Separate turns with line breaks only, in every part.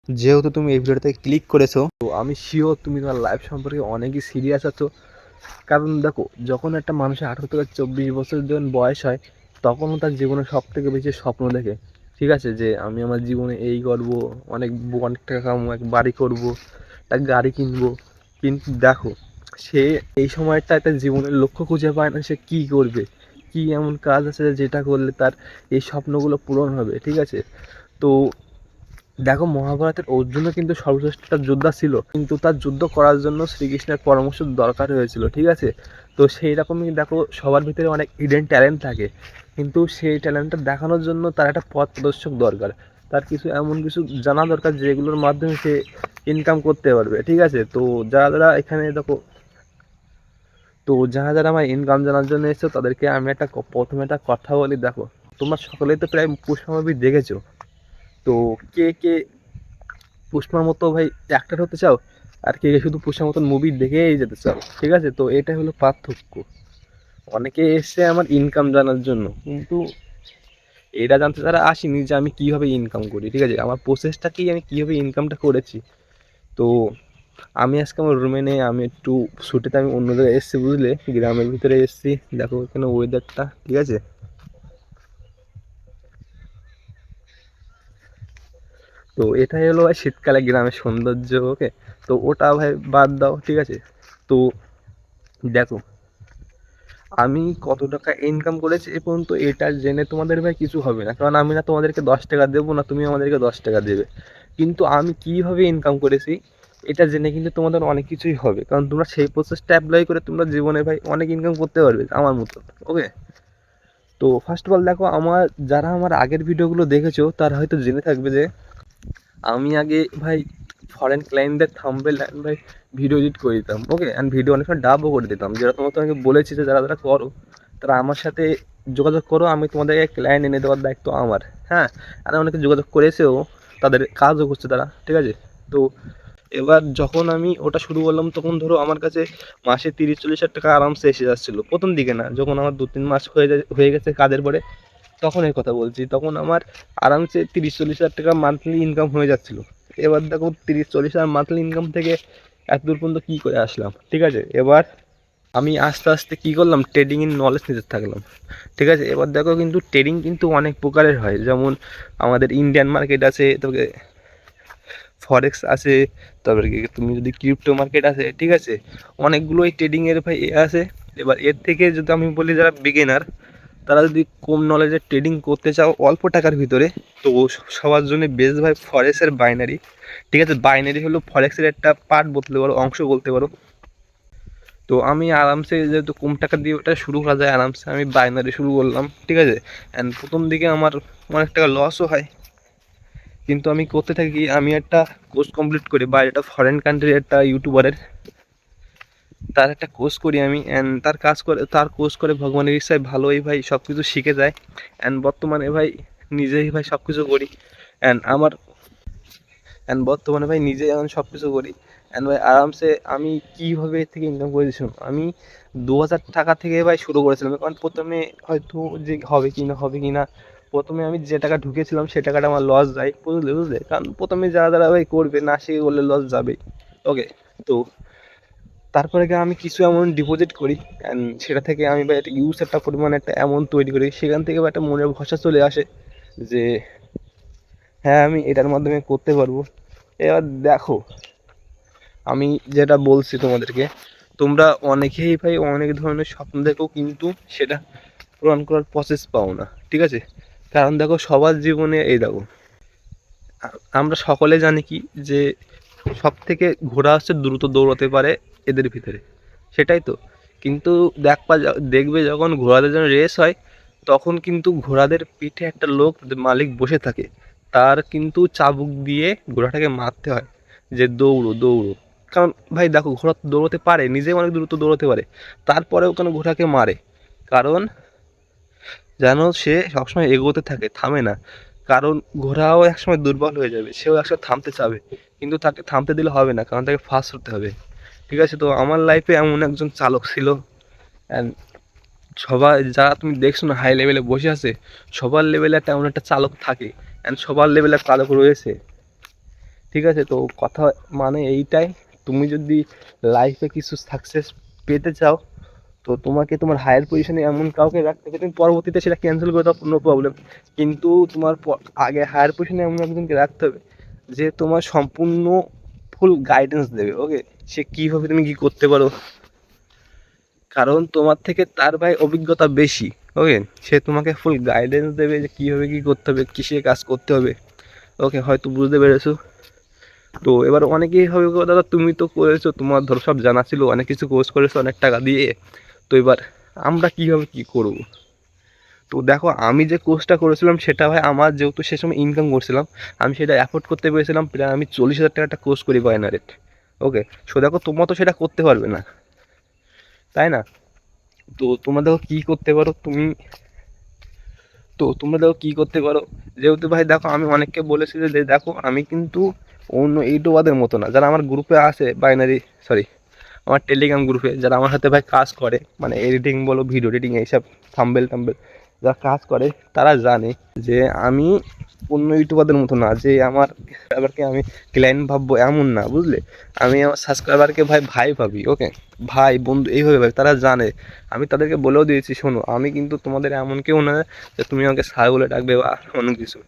যেহেতু তুমি এই ভিডিওটাতে ক্লিক করেছো, তো আমি শিওর তুমি তোমার লাইফ সম্পর্কে অনেকই সিরিয়াস আছো। কারণ দেখো, যখন একটা মানুষের 18 থেকে 24 বছর যখন বয়স হয়, তখনও তার জীবনে সব থেকে বেশি স্বপ্ন দেখে। ঠিক আছে, যে আমি আমার জীবনে এই করবো, অনেক অনেক টাকা কামাবো, এক বাড়ি করবো, একটা গাড়ি কিনবো। কিন্তু দেখো, সে এই সময়টা তার জীবনের লক্ষ্য খুঁজে পায় না, সে কী করবে, কী এমন কাজ আছে যেটা করলে তার এই স্বপ্নগুলো পূরণ হবে। ঠিক আছে, তো দেখো, মহাভারতের অর্জুনও কিন্তু সর্বশ্রেষ্ঠ একটা যোদ্ধা ছিল, কিন্তু তার যুদ্ধ করার জন্য শ্রীকৃষ্ণের পরামর্শ দরকার হয়েছিল। ঠিক আছে, তো সেই রকমই দেখো, সবার ভিতরে অনেক হিডেন ট্যালেন্ট থাকে, কিন্তু সেই ট্যালেন্টটা দেখানোর জন্য তার একটা পথ প্রদর্শক দরকার, তার কিছু এমন কিছু জানা দরকার যেগুলোর মাধ্যমে সে ইনকাম করতে পারবে। ঠিক আছে, তো যারা যারা এখানে দেখো, তো যারা যারা আমার ইনকাম জানার জন্য এসেছো, তাদেরকে আমি একটা প্রথমে একটা কথা বলি। দেখো, তোমরা সকলেই তো প্রায় পুষ্পা মুভি দেখেছো, তো কে কে পুষ্পার মতো ভাই অ্যাক্টর হতে চাও, আর কে কে শুধু পুষ্পার মতন মুভি দেখেই যেতে চাও। ঠিক আছে, তো এটা হলো পার্থক্য। অনেকে এসছে আমার ইনকাম জানার জন্য, কিন্তু এটা জানতে তারা আসেনি যে আমি কীভাবে ইনকাম করি। ঠিক আছে, আমার প্রসেসটাকেই আমি কীভাবে ইনকামটা করেছি। তো আমি আজকে আমার রুমে নেই, আমি একটু ছুটিতে আমি অন্য জায়গায় এসেছি, বুঝলে, গ্রামের ভিতরে এসেছি। দেখো এখানে ওয়েদারটা, ঠিক আছে, তো এটাই হলো ভাই শীতকালে গ্রামের সৌন্দর্য। ওকে, তো ওটা ভাই বাদ দাও। ঠিক আছে, তো দেখো, আমি কত টাকা ইনকাম করেছি এ পর্যন্ত, এটা জেনে তোমাদের ভাই কিছু হবে না, কারণ আমি না তোমাদেরকে 10 টাকা দেবো, না তুমি আমাদেরকে 10 টাকা দেবে। কিন্তু আমি কীভাবে ইনকাম করেছি এটা জেনে কিন্তু তোমাদের অনেক কিছুই হবে, কারণ তোমরা সেই প্রসেসটা অ্যাপ্লাই করে তোমরা জীবনে ভাই অনেক ইনকাম করতে পারবে আমার মতো। ওকে, তো ফার্স্ট অফ অল দেখো, যারা আমার আগের ভিডিওগুলো দেখেছো তারা হয়তো জেনে থাকবে যে আমি আগে ভাই ফরেন ক্লায়েন্টদের থাম্বনেল অ্যান্ড ভাই ভিডিও এডিট করে দিতাম। ওকে, অ্যান্ড ভিডিও অনেক সময় ডাবও করে দিতাম, যেটা তোমাকে তোমাকে বলেছি যে যারা যারা করো তারা আমার সাথে যোগাযোগ করো, আমি তোমাদেরকে ক্লায়েন্ট এনে দেওয়ার দায়িত্ব আমার। হ্যাঁ, আর অনেকে যোগাযোগ করেছেও, তাদের কাজও করছে তারা। ঠিক আছে, তো এবার যখন আমি ওটা শুরু করলাম, তখন ধরো আমার কাছে মাসে 30-40 হাজার টাকা আরামসে এসে যাচ্ছিলো। প্রথম দিকে না, যখন আমার 2-3 মাস হয়ে গেছে কাজের পরে, তখন এই কথা বলছি, তখন আমার আরামসে 30-40 হাজার টাকা মান্থলি ইনকাম হয়ে যাচ্ছিলো। এবার দেখো, 30-40 হাজার মান্থলি ইনকাম থেকে এত দূর পর্যন্ত কী করে আসলাম। ঠিক আছে, এবার আমি আস্তে আস্তে কী করলাম, ট্রেডিংয়ের নলেজ নিতে থাকলাম। ঠিক আছে, এবার দেখো, কিন্তু ট্রেডিং কিন্তু অনেক প্রকারের হয়, যেমন আমাদের ইন্ডিয়ান মার্কেট আছে, তবে ফরেক্স আছে, তারপরে কি তুমি যদি ক্রিপ্টো মার্কেট আছে। ঠিক আছে, অনেকগুলোই ট্রেডিংয়ের ভাই আছে। এবার এর থেকে যদি আমি বলি, যারা বিগিনার, তারা যদি কম নলেজের ট্রেডিং করতে চাও অল্প টাকার ভিতরে, তো সবার জন্য বেস্ট ভাই ফরেক্সের বাইনারি। ঠিক আছে, বাইনারি হলো ফরেক্সের একটা পার্ট বলতে পারো, অংশ বলতে পারো। তো আমি আরামসে, যেহেতু কম টাকা দিয়ে ওটা শুরু করা যায়, আরামসে আমি বাইনারি শুরু করলাম। ঠিক আছে, অ্যান্ড প্রথম দিকে আমার অনেক টাকা লসও হয়, কিন্তু আমি করতে থাকি। আমি একটা কোর্স কমপ্লিট করি, বা এটা ফরেন কান্ট্রির একটা ইউটিউবারের, তার একটা কোর্স করি আমি, অ্যান্ড তার কোর্স করে ভগবানের ইচ্ছায় ভালোই ভাই সব কিছু শিখে যায়। অ্যান্ড বর্তমানে ভাই নিজেই ভাই সব কিছু করি, অ্যান্ড আমার অ্যান্ড বর্তমানে ভাই নিজেই এখন সব কিছু করি। অ্যান্ড ভাই আরামসে আমি কীভাবে এর থেকে ইনকাম করেছিলাম, আমি 2,000 টাকা থেকে ভাই শুরু করেছিলাম। কারণ প্রথমে হয়তো যে হবে কি না, প্রথমে আমি যে টাকা ঢুকেছিলাম সে টাকাটা আমার লস যায়, বুঝলে, কারণ প্রথমে যারা যারা ভাই করবে না শিখে করলে লস যাবেই। ওকে, তো তারপরে গিয়ে আমি কিছু অ্যামাউন্ট ডিপোজিট করি, অ্যান্ড সেটা থেকে আমি ভাই একটা একটা পরিমাণে একটা অ্যামাউন্ট তৈরি করি। সেখান থেকে একটা মনের ভরসা চলে আসে যে হ্যাঁ, আমি এটার মাধ্যমে করতে পারবো। এবার দেখো, আমি যেটা বলছি তোমাদেরকে, তোমরা অনেকেই ভাই অনেক ধরনের স্বপ্ন দেখো, কিন্তু সেটা পূরণ করার প্রসেস পাও না। ঠিক আছে, কারণ দেখো, সবার জীবনে এই দেখো, আমরা সকলে জানি কি, যে সব থেকে ঘোড়া হচ্ছে দ্রুত দৌড়াতে পারে এদের ভিতরে, সেটাই তো। কিন্তু দেখবে যখন ঘোড়াদের জন্য রেস হয়, তখন কিন্তু ঘোড়াদের পিঠে একটা লোক মালিক বসে থাকে, তার কিন্তু চাবুক দিয়ে ঘোড়াটাকে মারতে হয়, যে দৌড়ো দৌড়ো। কারণ ভাই দেখো, ঘোড়া দৌড়তে পারে, নিজেই অনেক দ্রুত দৌড়তে পারে, তারপরেও কেন ঘোড়াকে মারে? কারণ যেন সে সবসময় এগোতে থাকে, থামে না। কারণ ঘোড়াও একসময় দুর্বল হয়ে যাবে, সেও একসময় থামতে চাবে, কিন্তু তাকে থামতে দিলে হবে না, কারণ তাকে ফাস্ট হতে হবে। ঠিক আছে, তো আমার লাইফে এমন একজন চালক ছিল। অ্যান্ড সবাই যারা তুমি দেখছো না হাই লেভেলে বসে আছে, সবার লেভেলে একটা এমন একটা চালক থাকে, অ্যান্ড সবার লেভেলে চালক রয়েছে। ঠিক আছে? তো কথা মানে এইটাই, তুমি যদি লাইফে কিছু সাকসেস পেতে চাও, তো তোমাকে তোমার হায়ার পজিশনে এমন কাউকে রাখতে হবে, তুমি পরবর্তীতে সেটা ক্যান্সেল করে দাও, নো প্রবলেম। কিন্তু তোমার আগে হায়ার পজিশনে এমন একজনকে রাখতে হবে যে তোমার সম্পূর্ণ ফুল গাইডেন্স দেবে। ওকে, সে কীভাবে তুমি কী করতে পারো, কারণ তোমার থেকে তার ভাই অভিজ্ঞতা বেশি। ওকে, সে তোমাকে ফুল গাইডেন্স দেবে যে কীভাবে কী করতে হবে, কিসে কাজ করতে হবে। ওকে, হয়তো বুঝতে পেরেছো। তো এবার অনেকেই হবে দাদা তুমি তো করেছো, তোমার ধরো সব জানা ছিল, অনেক কিছু কোর্স করেছো অনেক টাকা দিয়ে, তো এবার আমরা কীভাবে কী করবো? তো দেখো, আমি যে কোর্সটা করেছিলাম সেটা ভাই আমার যেহেতু সে সময় ইনকাম করছিলাম, আমি সেটা অ্যাফোর্ড করতে পেরেছিলাম। প্রায় আমি 40,000 টাকা একটা কোর্স করি গয়না রেট। ওকে, সো দেখো তোমরা তো সেটা করতে পারবে না, তাই না? তো তোমরা দেখো কী করতে পারো তুমি, তো তোমরা দেখো কী করতে পারো, যেহেতু ভাই দেখো আমি অনেককে বলেছি যে দেখো আমি কিন্তু অন্য ইউটিউবারদের মতো না, যারা আমার গ্রুপে আছে বাইনারি, সরি, আমার টেলিগ্রাম গ্রুপে যারা আমার সাথে ভাই কাজ করে, মানে এডিটিং বলো, ভিডিও এডিটিং, এইসব থাম্বেল টাম্বেল যারা কাজ করে, তারা জানে যে আমি অন্য ইউটিউবারদের মতো না যে আমার সাবস্ক্রাইবারকে আমি ক্লায়েন্ট ভাববো, এমন না, বুঝলে? আমি আমার সাবস্ক্রাইবারকে ভাই ভাই ভাবি। ওকে, ভাই বন্ধু এইভাবে ভাবি, তারা জানে। আমি তাদেরকে বলেও দিয়েছি, শোনো আমি কিন্তু তোমাদের এমন কেউ না যে তুমি আমাকে স্যার বলে ডাকবে বা অন্য কিছু।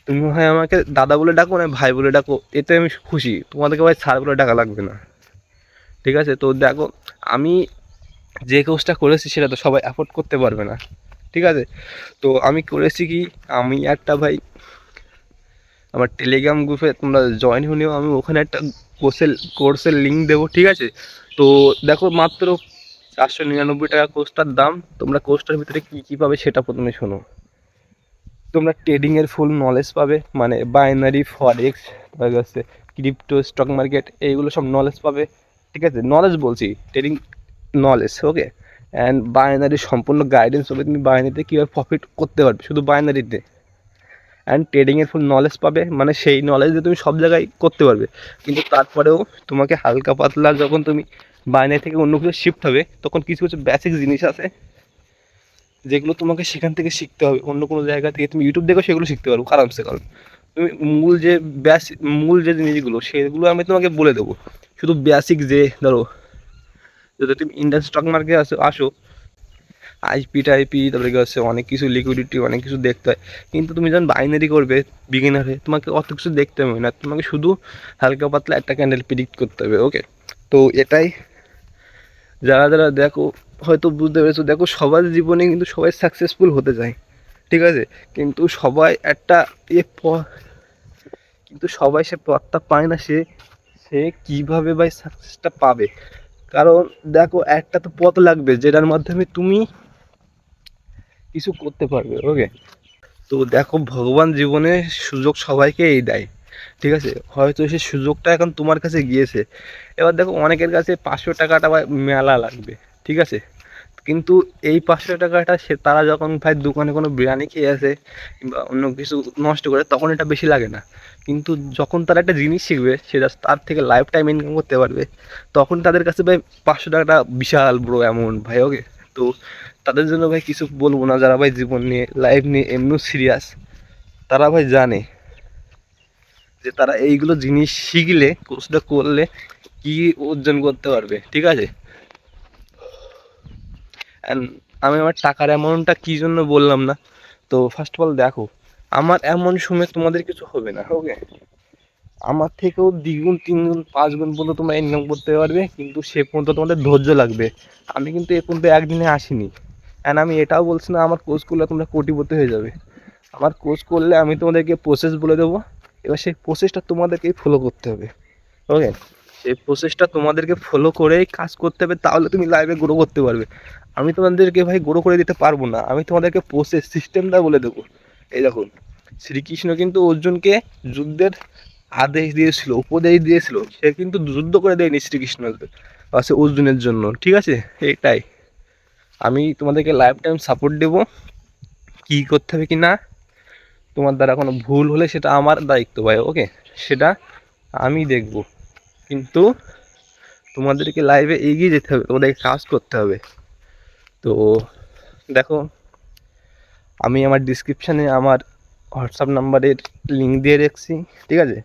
তুমি হয় আমাকে দাদা বলে ডাকো না ভাই বলে ডাকো, এতে আমি খুশি, তোমাদেরকে ভাই স্যার বলে ডাকা লাগবে না। ঠিক আছে? তো দেখো, আমি যে কোর্সটা করেছি সেটা তো সবাই অ্যাফোর্ড করতে পারবে না। ঠিক আছে? তো আমি করেছি কি, আমি একটা ভাই আমার টেলিগ্রাম গ্রুপে তোমরা জয়েন হলেও আমি ওখানে একটা কোর্সের লিঙ্ক দেবো। ঠিক আছে? তো দেখো, মাত্র 499 টাকা কোর্সটার দাম। তোমরা কোর্সটার ভিতরে কী কী পাবে সেটা প্রথমে শোনো। তোমরা ট্রেডিংয়ের ফুল নলেজ পাবে, মানে বাইনারি, ফরেক্স, তারপর হচ্ছে ক্রিপ্টো, স্টক মার্কেট, এইগুলো সব নলেজ পাবে। ঠিক আছে? নলেজ বলছি, trading knowledge. Okay, and binary সম্পূর্ণ গাইডেন্স হবে, তুমি বাইনারিতে কীভাবে প্রফিট করতে পারবে শুধু বাইনারিতে। অ্যান্ড ট্রেডিংয়ের ফুল নলেজ পাবে, মানে সেই নলেজ দিয়ে তুমি সব জায়গায় করতে পারবে। কিন্তু তারপরেও তোমাকে হালকা পাতলা যখন তুমি বাইনারি থেকে অন্য কিছু শিফট হবে, তখন কিছু কিছু বেসিক জিনিস আছে যেগুলো তোমাকে সেখান থেকে শিখতে হবে। অন্য কোনো জায়গা থেকে তুমি ইউটিউব দেখো সেগুলো শিখতে পারবো আরামসে, কারণ তুমি মূল যে জিনিসগুলো সেগুলো আমি তোমাকে বলে দেবো। শুধু বেসিক যে ধরো, যদি তুমি ইন্ডিয়ান স্টক মার্কেটে আসো, আইপি টাইপি, তারপরে হচ্ছে অনেক কিছু লিকুইডিটি, অনেক কিছু দেখতে হয়। কিন্তু তুমি যখন বাইনারি করবে বিগিনার হয়ে, তোমাকে অত কিছু দেখতে হবে না, তোমাকে শুধু হালকা পাতলা একটা ক্যান্ডেল প্রেডিক্ট করতে হবে। ওকে, তো এটাই, যারা যারা দেখো হয়তো বুঝতে পেরেছো। দেখো, সবার জীবনে কিন্তু সবাই সাকসেসফুল হতে চায়। ঠিক আছে? কিন্তু সবাই একটা এ কিন্তু সবাই সে পথটা পায় না। সে সে কীভাবে ভাই সাকসেসটা পাবে? কারণ দেখো, একটা তো পথ লাগবে যেটার মাধ্যমে তুমি কিছু করতে পারবে। ওকে, তো দেখো, ভগবান জীবনে সুযোগ সবাইকেই দেয়। ঠিক আছে? হয়তো সেই সুযোগটা এখন তোমার কাছে গিয়েছে। এবার দেখো, অনেকের কাছে 500 টাকাটা ভাই মেলা লাগবে। ঠিক আছে? কিন্তু এই 500 টাকাটা তারা যখন ভাই দোকানে কোনো বিরিয়ানি খেয়ে আসে কিংবা অন্য কিছু নষ্ট করে, তখন এটা বেশি লাগে না। কিন্তু যখন তারা একটা জিনিস শিখবে, সেটা তার থেকে লাইফ টাইম ইনকাম করতে পারবে, তখন তাদের কাছে ভাই 500 টাকাটা বিশাল বড় অ্যামাউন্ট ভাই। ওকে, তো তাদের জন্য ভাই কিছু বলবো না, যারা ভাই জীবন নিয়ে, লাইফ নিয়ে এমনিও সিরিয়াস, তারা ভাই জানে যে তারা এইগুলো জিনিস শিখলে, কোর্সটা করলে কি অর্জন করতে পারবে। ঠিক আছে? অ্যান্ড আমি আমার টাকার অ্যামাউন্টটা কী জন্য বললাম না, তো ফার্স্ট অফ অল দেখো, আমার অ্যামাউন্ট শুনে তোমাদের কিছু হবে না। ওকে, আমার থেকেও দ্বিগুণ, তিনগুণ, 5 গুণ পর্যন্ত তোমরা ইনকাম করতে পারবে, কিন্তু সে পর্যন্ত তোমাদের ধৈর্য লাগবে। আমি কিন্তু এ পর্যন্ত একদিনে আসিনি। অ্যান্ড আমি এটাও বলছি না আমার কোর্স করলে তোমরা কোটিপতি হয়ে যাবে। আমার কোর্স করলে আমি তোমাদেরকে প্রসেস বলে দেবো, এবার সেই প্রসেসটা তোমাদেরকেই ফলো করতে হবে। ওকে, সেই প্রসেসটা তোমাদেরকে ফলো করেই কাজ করতে হবে, তাহলে তুমি লাইফে গ্রো করতে পারবে। আমি তোমাদেরকে ভাই গ্রো করে দিতে পারবো না, আমি তোমাদেরকে প্রসেস সিস্টেমটা বলে দেবো। এই দেখুন, শ্রীকৃষ্ণ কিন্তু অর্জুনকে যুদ্ধের আদেশ দিয়েছিল, উপদেশ দিয়েছিল, সে কিন্তু যুদ্ধ করে দেয়নি শ্রীকৃষ্ণ আছে অর্জুনের জন্য। ঠিক আছে? এটাই, আমি তোমাদেরকে লাইফ টাইম সাপোর্ট দেবো। কী করতে হবে কি না, তোমার দ্বারা কোনো ভুল হলে সেটা আমার দায়িত্ব ভাই। ওকে, সেটা আমি দেখব, কিন্তু তোমাদেরকে লাইভে এগিয়ে যেতে হবে, তোমাদেরকে কাজ করতে হবে। তো দেখো, আমি আমার ডিসক্রিপশানে আমার হোয়াটসঅ্যাপ নাম্বারের লিঙ্ক দিয়ে রাখছি। ঠিক আছে?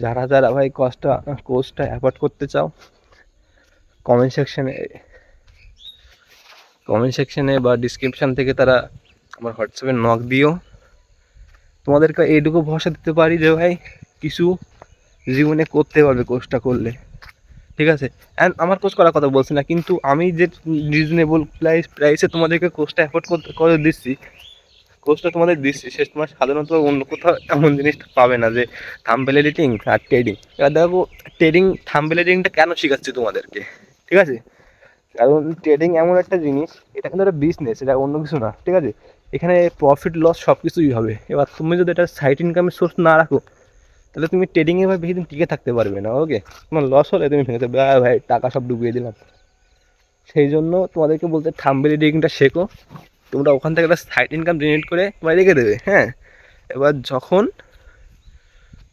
যারা যারা ভাই কোর্সটা অ্যাফোর্ড করতে চাও কমেন্ট সেকশনে বা ডিসক্রিপশান থেকে তারা আমার হোয়াটসঅ্যাপে নক দিও। তোমাদেরকে এইটুকু ভরসা দিতে পারি যে ভাই কিছু জীবনে করতে পারবে কোর্সটা করলে, ঠিক আছে। অ্যান্ড আমার কোর্স করার কথা বলছি না, কিন্তু আমি যে রিজনেবল প্রাইসে তোমাদেরকে কোর্সটা অ্যাফোর্ড করে দিচ্ছি, কোর্সটা তোমাদের দিচ্ছি, সে তোমার সাধারণত অন্য কোথাও এমন জিনিসটা পাবে না যে থাম্বনেল এডিটিং আর ট্রেডিং। এবার দেখো ট্রেডিং থাম্বনেল এডিটিংটা কেন শেখাচ্ছি তোমাদেরকে, ঠিক আছে, কারণ ট্রেডিং এমন একটা জিনিস, এটা কিন্তু একটা বিজনেস, এটা অন্য কিছু না, ঠিক আছে। এখানে প্রফিট লস সব কিছুই হবে। এবার তুমি যদি এটা সাইড ইনকামের সোর্স না রাখো তাহলে তুমি ট্রেডিংয়ে ভাই বেশি দিন টিকে থাকতে পারবে না। ওকে, তোমার লস হলে তুমি ভেঙে দেবে, ভাই টাকা সব ডুবিয়ে দিলাম। সেই জন্য তোমাদেরকে বলতে থাম্বনেল এডিটিংটা শেখো, তোমরা ওখান থেকে একটা সাইড ইনকাম জেনারেট করে তোমরা রেখে দেবে। হ্যাঁ, এবার যখন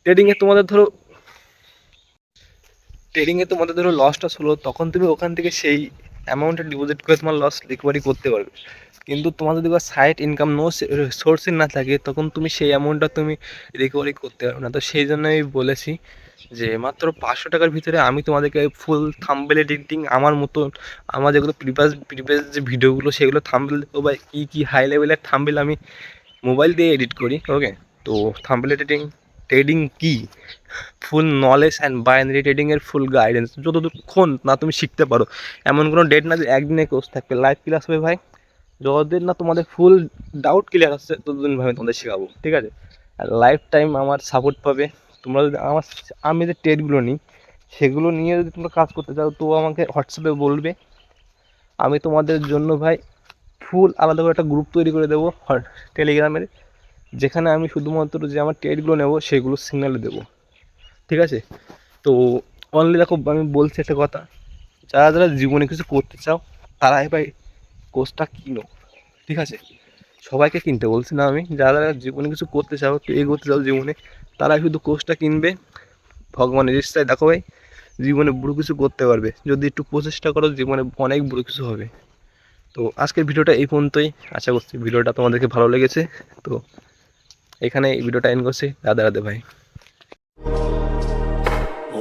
ট্রেডিংয়ে তোমাদের ধরো লসটা হলো, তখন তুমি ওখান থেকে সেই অ্যামাউন্টটা ডিপোজিট করে তোমার লস রিকভারি করতে পারবে। কিন্তু তোমার যদি সাইড ইনকাম সোর্সের না থাকে তখন তুমি সেই অ্যামাউন্টটা তুমি রিকভারি করতে পারবে না। তো সেই জন্য আমি বলেছি যে মাত্র 500 টাকার ভিতরে আমি তোমাদেরকে ফুল থাম্বনেল এডিটিং আমার মতন, আমার যেগুলো প্রিভিয়াস যে ভিডিওগুলো সেগুলো থাম্বনেল দেবো বা কী হাই লেভেলের থাম্বনেল আমি মোবাইল দিয়ে এডিট করি। ওকে, তো থাম্বনেল ট্রেডিং কি ফুল নলেজ অ্যান্ড বাইনারি ট্রেডিংয়ের ফুল গাইডেন্স যতক্ষণ না তুমি শিখতে পারো, এমন কোনো ডেট না যে একদিনে কোর্স থাকবে, লাইভ ক্লাস হবে ভাই। যতদিন না তোমাদের ফুল ডাউট ক্লিয়ার হচ্ছে ততদিন ভাবে তোমাদের শেখাবো, ঠিক আছে। আর লাইফ টাইম আমার সাপোর্ট পাবে। তোমরা যদি আমি যে ট্রেডগুলো নিই সেগুলো নিয়ে যদি তোমরা কাজ করতে চাও তো আমাকে হোয়াটসঅ্যাপে বলবে, আমি তোমাদের জন্য ভাই ফুল আলাদা করে একটা গ্রুপ তৈরি করে দেবো টেলিগ্রামের, যেখানে আমি শুধুমাত্র যে আমার ট্রেডগুলো নেবো সেগুলো সিগনালে দেবো, ঠিক আছে। তো অনলি দেখো আমি বলছি একটা কথা, যারা যারা জীবনে কিছু করতে চাও তারাই ভাই কোর্সটা কিনো, ঠিক আছে। সবাইকে কিনতে বলছি না আমি, যারা যারা জীবনে কিছু করতে চাও, একটু এগোতে চাও জীবনে, তারাই শুধু কোর্সটা কিনবে। ভগবানের ইচ্ছায় দেখো ভাই জীবনে বড়ো কিছু করতে পারবে, যদি একটু প্রচেষ্টা করো জীবনে অনেক বড়ো কিছু হবে। তো আজকের ভিডিওটা এই পর্যন্তই, আশা করছি ভিডিওটা তোমাদেরকে ভালো লেগেছে। তো এখানে এই ভিডিওটা এন্ড করছি, রাধে রাধে ভাই।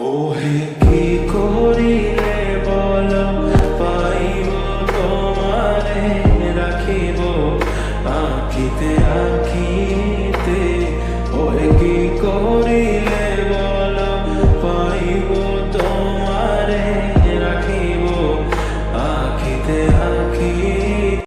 ওহে কি করিলে বল পাইব তোমারে রাখিব আঁখিতে আঁখি